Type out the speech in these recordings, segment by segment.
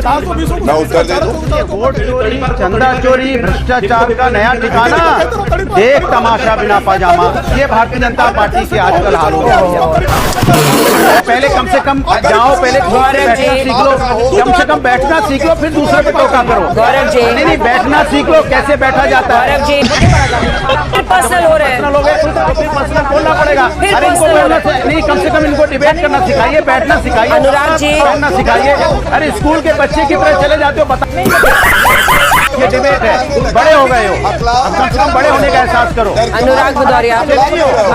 मैं उत्तर दे दूं। वोट चोरी, चंदा चोरी, भ्रष्टाचार का नया ठिकाना, देख तमाशा बिना पाजामा, ये भारतीय जनता पार्टी के आजकल हाल हो गया। पहले कम से कम जाओ, पहले बैठना सीख लो, कम से कम बैठना सीख लो, फिर दूसरे पे टोका करो। गौरव जी नहीं, बैठना सीख लो, कैसे बैठा जाता है। गौरव जी पर्सनल हो रहे हैं, पर्सनल बोलना पड़ेगा। अरे इनको नहीं, कम से कम इनको डिबेट करना सिखाइए, बैठना सिखाइए, अनुराग जी बैठना सिखाइए। अरे स्कूल के बच्चे की तरह चले जाते हो, बता ये डिबेट है, बड़े हो गए हो, अब कम से कम बड़े होने का एहसास करो। अनुराग भदौरिया,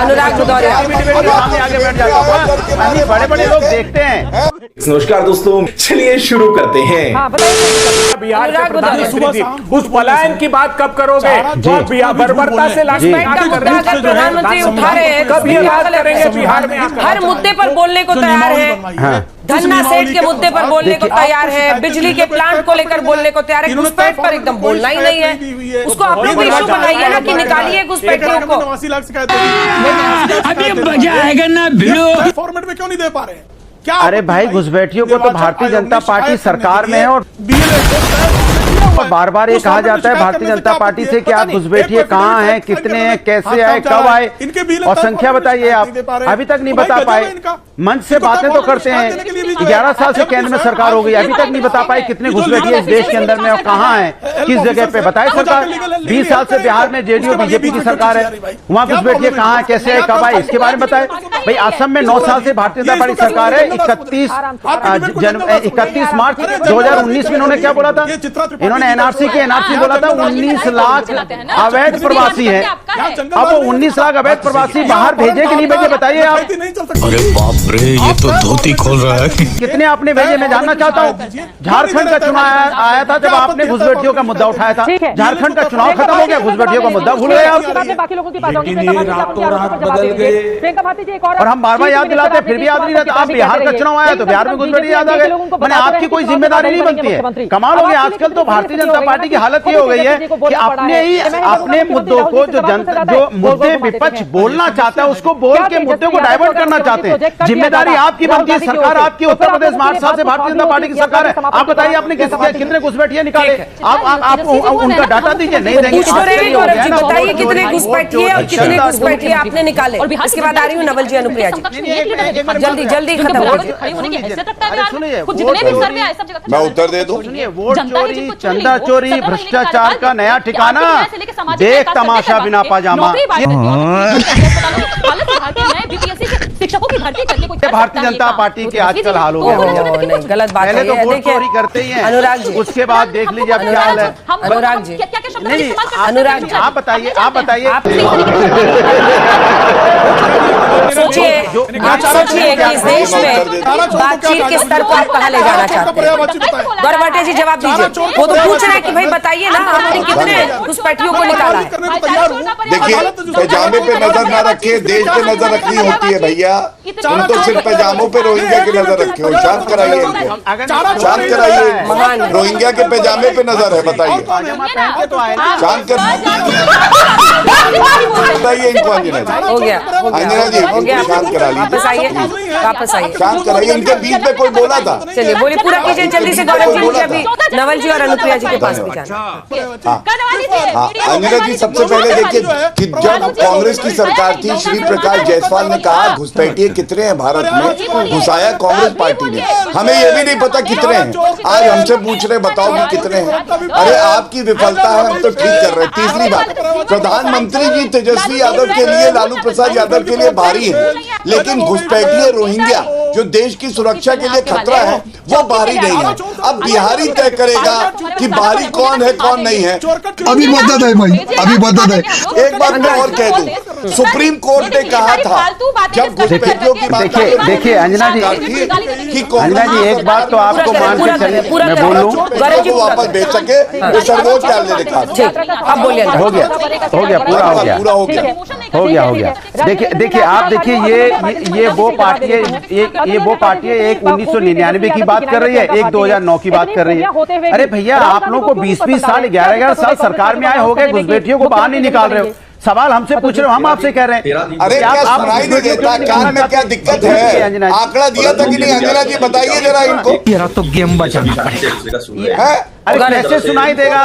अनुराग भदौरिया सामने आगे बैठ जाता हूँ, बड़े बड़े लोग देखते हैं। नमस्कार दोस्तों, चलिए शुरू करते हैं। बिहार के प्रधानमंत्री उस पलायन की बात कब करोगे? और बर्बरता से प्रधानमंत्री उठा रहे हैं, कब ये बात करेंगे बिहार में? हर मुद्दे पर बोलने को तैयार है, धन्ना सेठ के मुद्दे पर बोलने को तैयार है, बिजली के प्लांट को लेकर बोलने को तैयार है, घुसपैठ पर एकदम बोलना ही नहीं है। उसको अपने को इशू बनाइए ना कि निकालिए घुसपैठियों को। अभी मजा आएगा ना भिड़ो। फॉर्मेट में क्यों नहीं दे पा रहे? क्या अरे भाई, घुसपैठियों को तो भारतीय जनता पार्टी सरकार में है और बार बार ये कहा जाता है भारतीय जनता पार्टी से कि आप घुसपैठिए कहाँ हैं, कितने हैं, कैसे आए, कब आए, और संख्या बताइए। आप अभी तक नहीं बता पाए। मंच से बातें तो करते हैं, 11 साल से केंद्र में सरकार हो गई, अभी तक नहीं बता पाए कितने घुसपैठिए इस देश के अंदर में और कहाँ है, किस जगह पे बताए सरकार। 20 साल से बिहार में जेडीयू बीजेपी की सरकार है, वहाँ घुसपैठिए कहाँ है, कैसे है, कब आए, इसके बारे में बताए। भाई असम में 9 साल से भारतीय जनता पार्टी सरकार है, 31 मार्च 2019 में इन्होंने क्या बोला था? इन्होंने एनआरसी बोला था 19 लाख अवैध प्रवासी हैं। अब वो 19 लाख अवैध प्रवासी बाहर भेजे कि नहीं भेजे, बताइए आप। अरे बाप रे, ये तो धोती खोल रहा है। कितने आपने भेजे, मैं जानना चाहता हूँ। झारखंड का चुनाव आया था जब आपने घुसपैठियों का मुद्दा उठाया था, झारखंड का चुनाव खत्म हो गया, घुसपैठियों का मुद्दा भूल गए आप। और हम बार बार याद दिलाते फिर भी याद नहीं रहता। आप बिहार का चुनाव आया तो बिहार में घुसपैठी याद आ गए, मैंने आपकी कोई जिम्मेदारी नहीं बनती है। कमाल हो गया, आजकल तो भारतीय जनता पार्टी की हालत ये हो गई है कि अपने मुद्दों को जो मुद्दे विपक्ष बोलना चाहता है उसको बोल के मुद्दे को डाइवर्ट करना चाहते हैं। जिम्मेदारी आपकी बनती है, सरकार आपकी, उत्तर प्रदेश में 8 साल से भारतीय जनता पार्टी की सरकार है। आप बताइए आपने कितने घुसपैठिए निकाले, आप उनका डाटा दीजिए। नहीं देंगे, बताइए कितने घुसपैठिए और कितने घुसपैठिए आपने निकाले। इसके बाद आ रही हूँ नवल जी, अनुप्रिया जी, जल्दी जल्दी खत्म मैं उत्तर दे दूं। वोट चोरी, चंदा चोरी, भ्रष्टाचार का नया ठिकाना, देख तमाशा बिना पाजामा, शिक्षकों की भर्ती करने को भारतीय जनता पार्टी के आजकल हाल हो गया। गलत बात पहले तो वोट चोरी करते ही हैं अनुराग जी, उसके बाद देख लीजिए अब क्या हाल है। अनुराग जी, नहीं, अनुराग जी आप बताइए, आप बताइए। सोचिए कि इस देश में बातचीत के स्तर को आप कहाँ ले जाना चाहते हैं? गौरव जी जवाब दीजिए। वो तो पूछ रहे हैं कि भाई बताइए ना आपने कितने घुसपैठियों को निकाला है। देखिए, पैजामे पे नजर ना रखिए, देश पे नजर रखनी होती है भैया। तुम तो सिर्फ पैजामों पे रोहिंग्या की नजर रखे हो। शांत कराइए इनको, शांत कराइए। रोहिंग्या के पैजामे पे नजर है, बताइए, शांत कर बताइए इनको। अंजना जी, हो गया, अंजना जी, शांत करा लीजिए, वापस आइए, वापस आइए, शांत कराइए। इनके बीच में कोई बोला था? चलिए बोलिए, पूरा कीजिए जल्दी से। गौरव जी मुझे अभी नवल जी और अनुप्रिया जी के पास भी जाना। अंजना जी, सबसे पहले देखिए कि जब कांग्रेस की सरकार थी, श्री प्रकाश जायसवाल ने कहा घुसपैठिए कितने हैं भारत में, घुसाया कांग्रेस पार्टी ने। हमें ये भी नहीं पता कितने हैं, आज हमसे पूछ रहे बताओ कि कितने हैं। अरे आपकी विफलता है, हम तो ठीक कर रहे हैं। तीसरी बात, प्रधानमंत्री जी तेजस्वी यादव के लिए, लालू प्रसाद यादव के लिए भारी है, लेकिन घुसपैठिए रोहिंग्या जो देश की सुरक्षा के लिए खतरा है वो बाहरी नहीं है। अब बिहारी तय करेगा कि बाहरी कौन है कौन नहीं है। अभी मदद है भाई, अभी मदद है। एक बात मैं और कह दूं, सुप्रीम कोर्ट ने कहा था जब घुसपैठियों की बात देखिए अंजना जी, अंजना जी एक बात तो आपको मान के चलिए, मैं बोल लूं, वापस भेज सके तो सर्वोच्च न्यायालय ने कहा। अब बोलिए, हो गया, पूरा हो गया, हो गया। देखिए आप देखिए, ये वो पार्टी है, एक 1999 की बात कर रही है, एक 2009 की बात कर रही है। अरे भैया, आप लोगों को 20-20 साल, 11-11 साल सरकार में आए हो गए, घुसपैठियों को बाहर नहीं निकाल रहे हो। सवाल हमसे पूछ रहे हो, हम आपसे कह रहे हैं। अरे क्या सुनाई नहीं देता? कान में क्या दिक्कत है? आंकड़ा दिया था कि नहीं? अंजना जी बताइए जरा इनको। मेरा तो गेम बजाना पड़ेगा। है? अरे कैसे सुनाई देगा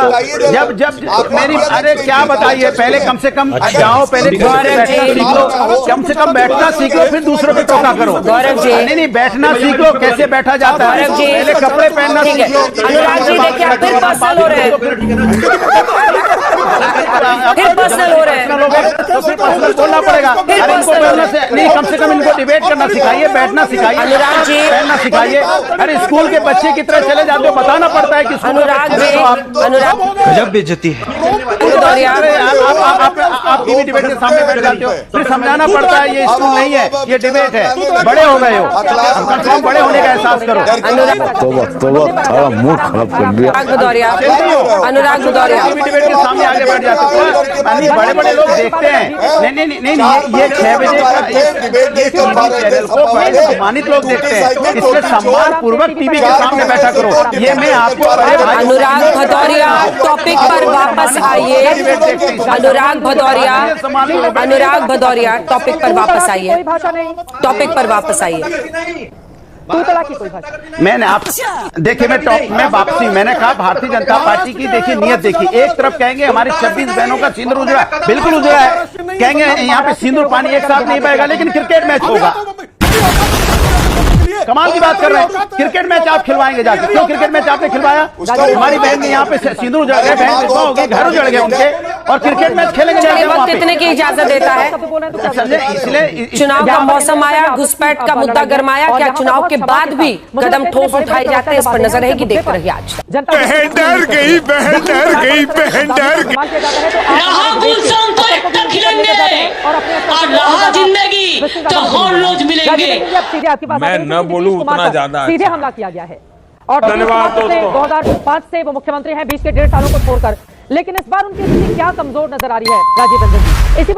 जब जब मेरी, अरे क्या बताइए, पहले कम से कम जाओ, पहले बैठना सीख लो, कम से कम बैठना सीख लो, फिर दूसरों को टोका करो। गौरव जी, नहीं बैठना सीख लो, कैसे बैठा जाता है, गौरव जी, पहले कपड़े पहनना सीख लो। अनुराग जी देखिए आप फिर पर्सनल हो रहे हैं, फिर पर्सनल हो रहे हैं, तो फिर पर्सनल बोलना पड़ेगा। अरे इनको बोलने से नहीं, कम से कम इनको डिबेट करना सिखाइए, बैठना सिखाइए, अनुराग जी, पहनना सिखाइए। अरे स्कूल के बच्चे की तरह चले जाते हो, बताना पड़ता है कि अनुराग जी, अनुराग गजब बेइज्जती है। आप टीवी डिबेट के सामने बैठ जाते हो, फिर समझाना पड़ता है ये स्कूल नहीं है, ये डिबेट है। बड़े हो गए हो, कम से कम बड़े होने का एहसास करो। अनुराग भदौरिया टीवी डिबेट के सामने आगे बढ़ जाते हो। बड़े बड़े लोग देखते हैं। नहीं ये 6 बजे का ये चैनल को बड़े सम्मानित लोग देखते हैं, इसलिए सम्मान पूर्वक टीवी के सामने बैठा करो। ये मैं आपको बड़े भाई अनुराग भदौरिया टॉपिक पर वापस आइए। अनुराग भदौरिया टॉपिक पर वापस आइए, टॉपिक पर वापस आइए। मैंने आप देखिए, मैं वापसी, मैंने कहा भारतीय जनता पार्टी की देखिए नियत देखिए। एक तरफ कहेंगे हमारी 26 बहनों का सिंदूर उजड़ा है, बिल्कुल उजड़ा है, कहेंगे यहाँ पे सिंदूर पानी एक साथ नहीं बहेगा, लेकिन क्रिकेट मैच होगा। कमाल की बात कर रहे हैं, क्रिकेट मैच आप खिलवाएंगे जाके, क्यों क्रिकेट मैच आपने खिलवाया? हमारी बहन ने यहाँ पे सिंदूर उजड़ गए, बहन विधवा हो गई, घर उजड़ गए उनके, और क्रिकेट मैच खेलेंगे जाके वहाँ पे। कितने की इजाजत देता है? इसलिए चुनाव का मौसम आया, घुसपैठ का मुद्दा गरमाया, क्या चुनाव के बाद भी कदम ठोस उठाए जाते हैं? इस पर नजर रहेगी, देखते रहिए आज। बहन डर गई, बहन डर गई, बहन डर गई। रहा गुलशन तो एक तक खिलेंगे और रहा जिंदगी तो हर रोज मिलेंगे। मैं न बोलूं उतना ज्यादा सीधे हमला किया गया है। और धन्यवाद दोस्तों। 2005 से वो मुख्यमंत्री हैं, बीच के 1.5 सालों को छोड़कर, लेकिन इस बार उनकी स्थिति क्या कमजोर नजर आ रही है राजीव रंजन जी? इसी